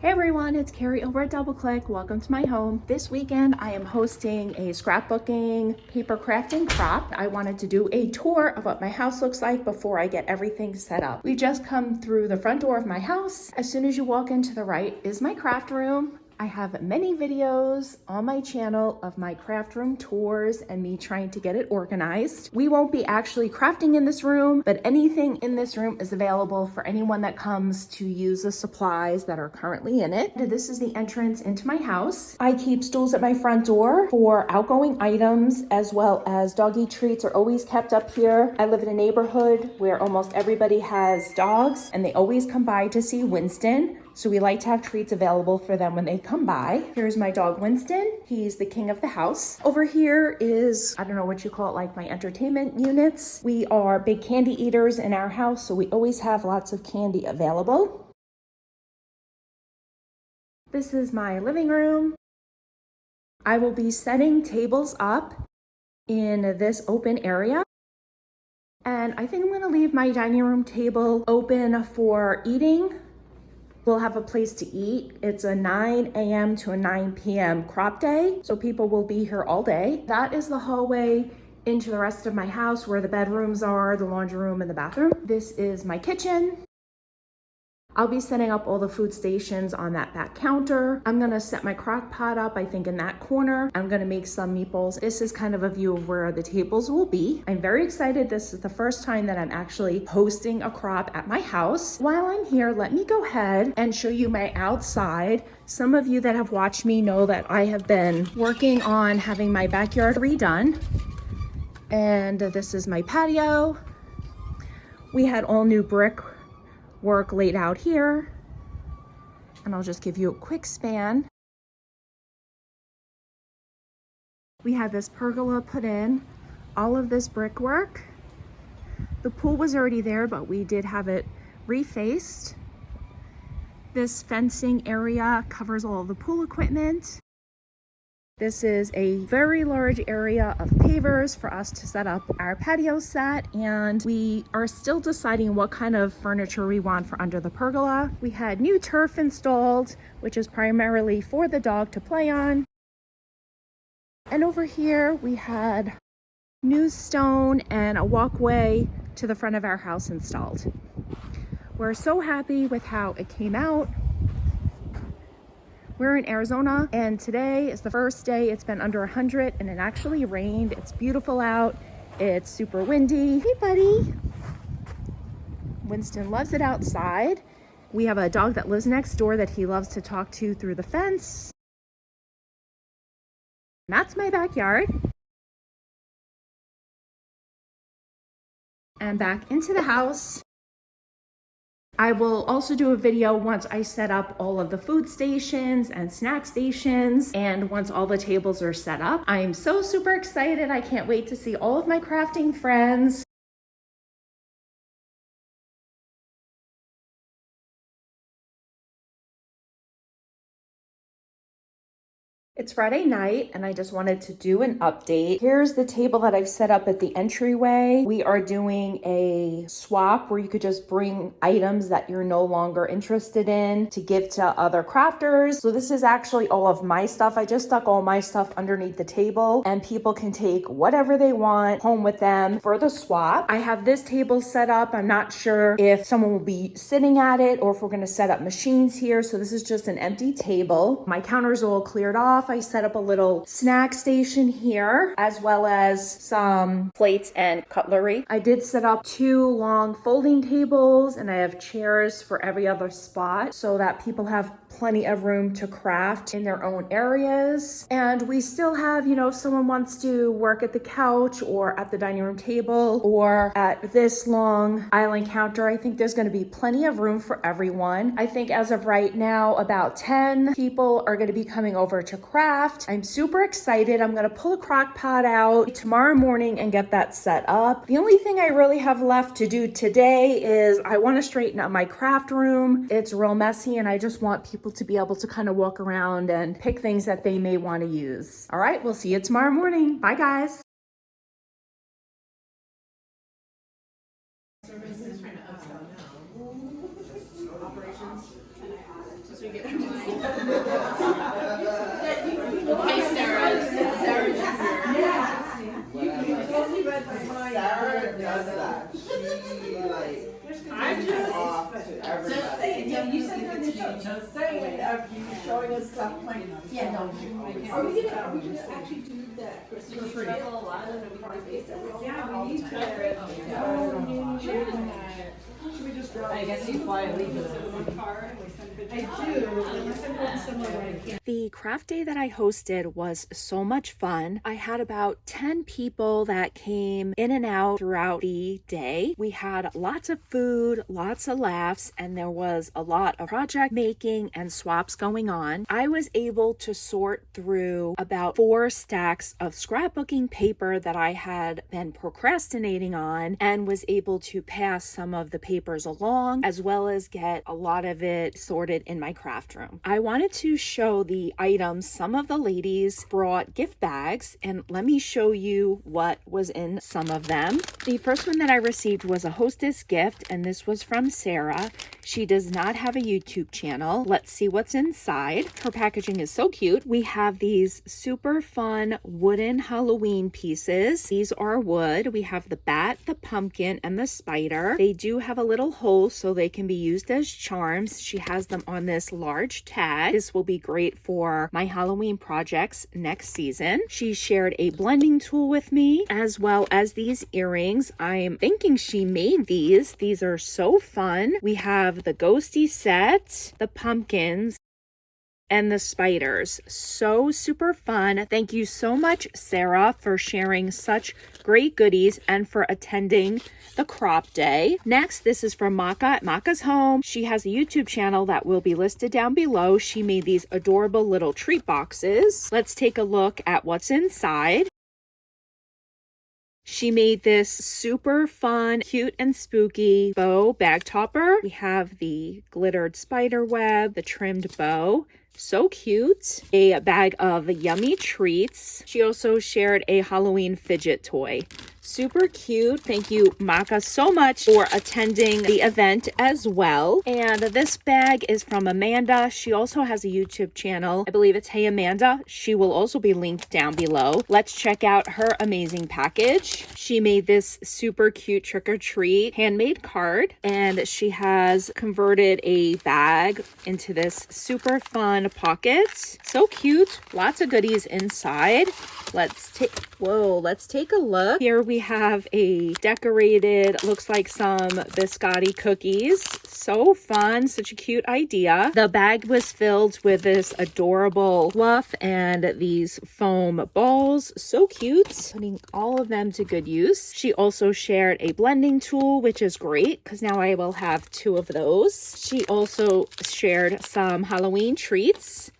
Hey everyone, it's Carrie over at Double Click. Welcome to my home. This weekend I am hosting a scrapbooking, paper crafting craft. I wanted to do a tour of what my house looks like before I get everything set up. We just come through the front door of my house. As soon as you walk into the right is my craft room. I have many videos on my channel of my craft room tours and me trying to get it organized. We won't be actually crafting in this room, but anything in this room is available for anyone that comes to use the supplies that are currently in it. This is the entrance into my house. I keep stools at my front door for outgoing items, as well as doggy treats are always kept up here. I live in a neighborhood where almost everybody has dogs and they always come by to see Winston. So we like to have treats available for them when they come by. Here's my dog Winston. He's the king of the house. Over here is, I don't know what you call it, like my entertainment units. We are big candy eaters in our house, so we always have lots of candy available. This is my living room. I will be setting tables up in this open area. And I think I'm gonna leave my dining room table open for eating. We'll have a place to eat. It's a 9 a.m. to a 9 p.m. crop day, so people will be here all day. That is the hallway into the rest of my house where the bedrooms are, the laundry room, and the bathroom. This is my kitchen. I'll be setting up all the food stations on that back counter. I'm gonna set my crock pot up, I think in that corner. I'm gonna make some meatballs. This is kind of a view of where the tables will be. I'm very excited. This is the first time that I'm actually hosting a crop at my house. While I'm here, let me go ahead and show you my outside. Some of you that have watched me know that I have been working on having my backyard redone. And this is my patio. We had all new brick work laid out here, and I'll just give you a quick span. We had this pergola put in, all of this brickwork. The pool was already there, but we did have it refaced. This fencing area covers all of the pool equipment. This is a very large area of pavers for us to set up our patio set, and we are still deciding what kind of furniture we want for under the pergola. We had new turf installed, which is primarily for the dog to play on. And over here we had new stone and a walkway to the front of our house installed. We're so happy with how it came out. We're in Arizona, and today is the first day it's been under 100, and it actually rained. It's beautiful out. It's super windy. Hey, buddy. Winston loves it outside. We have a dog that lives next door that he loves to talk to through the fence. And that's my backyard. And back into the house. I will also do a video once I set up all of the food stations and snack stations, and once all the tables are set up. I am so super excited. I can't wait to see all of my crafting friends. It's Friday night, and I just wanted to do an update. Here's the table that I've set up at the entryway. We are doing a swap where you could just bring items that you're no longer interested in to give to other crafters. So this is actually all of my stuff. I just stuck all my stuff underneath the table, and people can take whatever they want home with them for the swap. I have this table set up. I'm not sure if someone will be sitting at it or if we're gonna set up machines here. So this is just an empty table. My counters are all cleared off. I set up a little snack station here, as well as some plates and cutlery. I did set up 2 long folding tables, and I have chairs for every other spot so that people have plenty of room to craft in their own areas. And we still have, you know, if someone wants to work at the couch or at the dining room table or at this long island counter, I think there's going to be plenty of room for everyone. I think as of right now, about 10 people are going to be coming over to craft. I'm super excited. I'm going to pull a crock pot out tomorrow morning and get that set up. The only thing I really have left to do today is I want to straighten up my craft room. It's real messy, and I just want people to be able to kind of walk around and pick things that they may want to use. All right, we'll see you tomorrow morning. Bye, guys. Services right now. Operations. So you get Hey, Sarah. Sarah Jr. Yeah. You totally read my mind. Sarah does that. She like I'm just off to everybody. Just saying, yeah, you said that in the show. Just saying, after you showing us stuff, like, yeah, no. Are we gonna actually do that Christmas tree? Yeah, we need to. Should we just draw? I guess you fly a legion. I do, unless I'm going somewhere where I can't. The craft day that I hosted was so much fun. I had about 10 people that came in and out throughout the day. We had lots of food, lots of laughs, and there was a lot of project making and swaps going on. I was able to sort through about 4 stacks of scrapbooking paper that I had been procrastinating on and was able to pass some of the papers along, as well as get a lot of it sorted in my craft room. I wanted to show the items. Some of the ladies brought gift bags, and let me show you what was in some of them. The first one that I received was a hostess gift, and this was from Sarah. She does not have a YouTube channel. Let's see what's inside. Her packaging is so cute. We have these super fun wooden Halloween pieces. These are wood. We have the bat, the pumpkin, and the spider. They do have a little hole so they can be used as charms. She has them on this large tag. This will be great for my Halloween projects next season. She shared a blending tool with me, as well as these earrings. I'm thinking she made these. These are so fun. We have the ghosty set, the pumpkins, and the spiders. So super fun. Thank you so much, Sarah, for sharing such great goodies and for attending the crop day. Next, this is from Maka at Maka's Home. She has a YouTube channel that will be listed down below. She made these adorable little treat boxes. Let's take a look at what's inside. She made this super fun, cute and spooky bow bag topper. We have the glittered spider web, the trimmed bow. So cute. A bag of yummy treats. She also shared a Halloween fidget toy. Super cute. Thank you, Maka, so much for attending the event as well. And this bag is from Amanda. She also has a YouTube channel. I believe it's Hey Amanda. She will also be linked down below. Let's check out her amazing package. She made this super cute trick-or-treat handmade card, and she has converted a bag into this super fun pocket. So cute. Lots of goodies inside. Let's take a look. Here we have a decorated, looks like some biscotti cookies. So fun, such a cute idea. The bag was filled with this adorable fluff and these foam balls. So cute. Putting all of them to good use. She also shared a blending tool, which is great because now I will have 2 of those. She also shared some Halloween treats.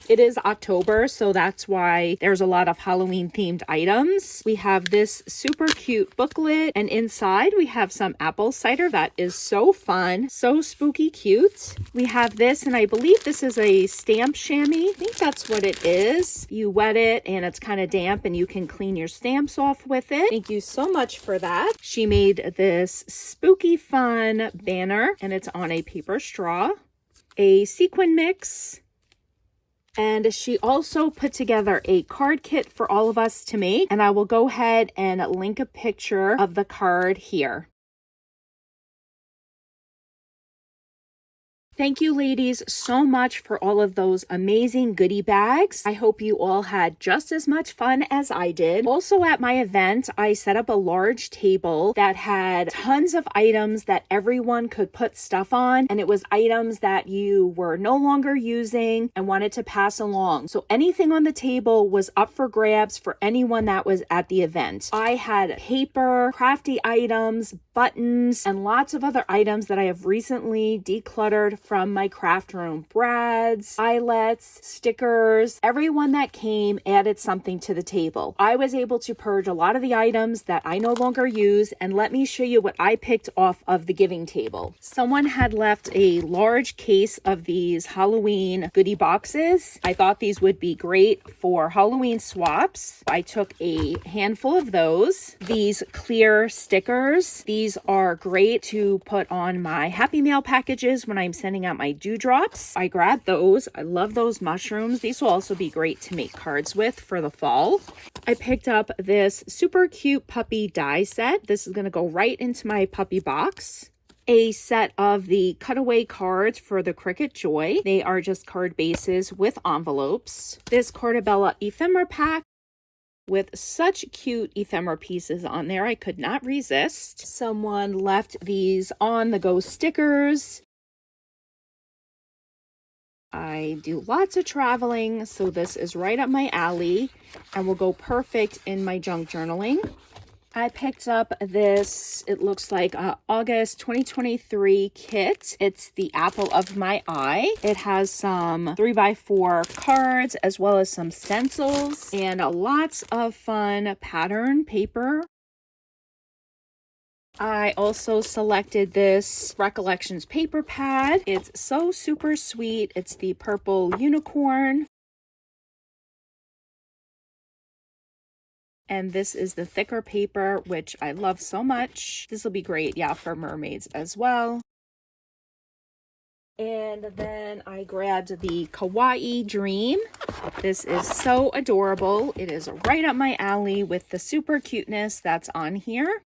It is October, so that's why there's a lot of Halloween themed items. We have this super cute booklet, and inside we have some apple cider that is so fun, so spooky cute. We have this, and I believe this is a stamp chamois. I think that's what it is. You wet it and it's kind of damp and you can clean your stamps off with it. Thank you so much for that. She made this spooky fun banner, and it's on a paper straw. A sequin mix. And she also put together a card kit for all of us to make. And I will go ahead and link a picture of the card here. Thank you, ladies, so much for all of those amazing goodie bags. I hope you all had just as much fun as I did. Also at my event, I set up a large table that had tons of items that everyone could put stuff on, and it was items that you were no longer using and wanted to pass along. So anything on the table was up for grabs for anyone that was at the event. I had paper, crafty items, buttons, and lots of other items that I have recently decluttered from my craft room. Brads, eyelets, stickers, everyone that came added something to the table. I was able to purge a lot of the items that I no longer use, and let me show you what I picked off of the giving table. Someone had left a large case of these Halloween goodie boxes. I thought these would be great for Halloween swaps. I took a handful of those. These clear stickers, these are great to put on my Happy Mail packages when I'm sending out my dewdrops. I grabbed those. I love those mushrooms. These will also be great to make cards with for the fall. I picked up this super cute puppy die set. This is going to go right into my puppy box. A set of the cutaway cards for the Cricket Joy. They are just card bases with envelopes. This Cordabella ephemera pack with such cute ephemera pieces on there, I could not resist. Someone left these on-the-go stickers. I do lots of traveling, so this is right up my alley and will go perfect in my junk journaling. I picked up this, it looks like August 2023 kit. It's the apple of my eye. It has some 3x4 cards as well as some stencils and lots of fun pattern paper. I also selected this Recollections paper pad. It's so super sweet. It's the purple unicorn. And this is the thicker paper, which I love so much. This will be great, yeah, for mermaids as well. And then I grabbed the Kawaii Dream. This is so adorable. It is right up my alley with the super cuteness that's on here.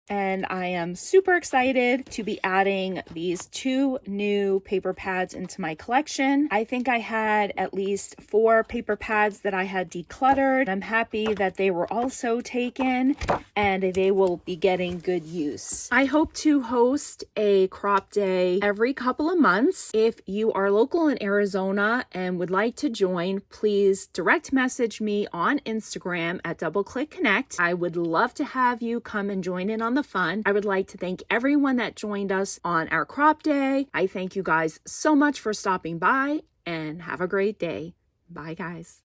And I am super excited to be adding these 2 new paper pads into my collection. I think I had at least 4 paper pads that I had decluttered. I'm happy that they were also taken and they will be getting good use. I hope to host a crop day every couple of months. If you are local in Arizona and would like to join, please direct message me on Instagram at DoubleClickConnect. I would love to have you come and join in on the fun. I would like to thank everyone that joined us on our crop day. I thank you guys so much for stopping by and have a great day. Bye guys.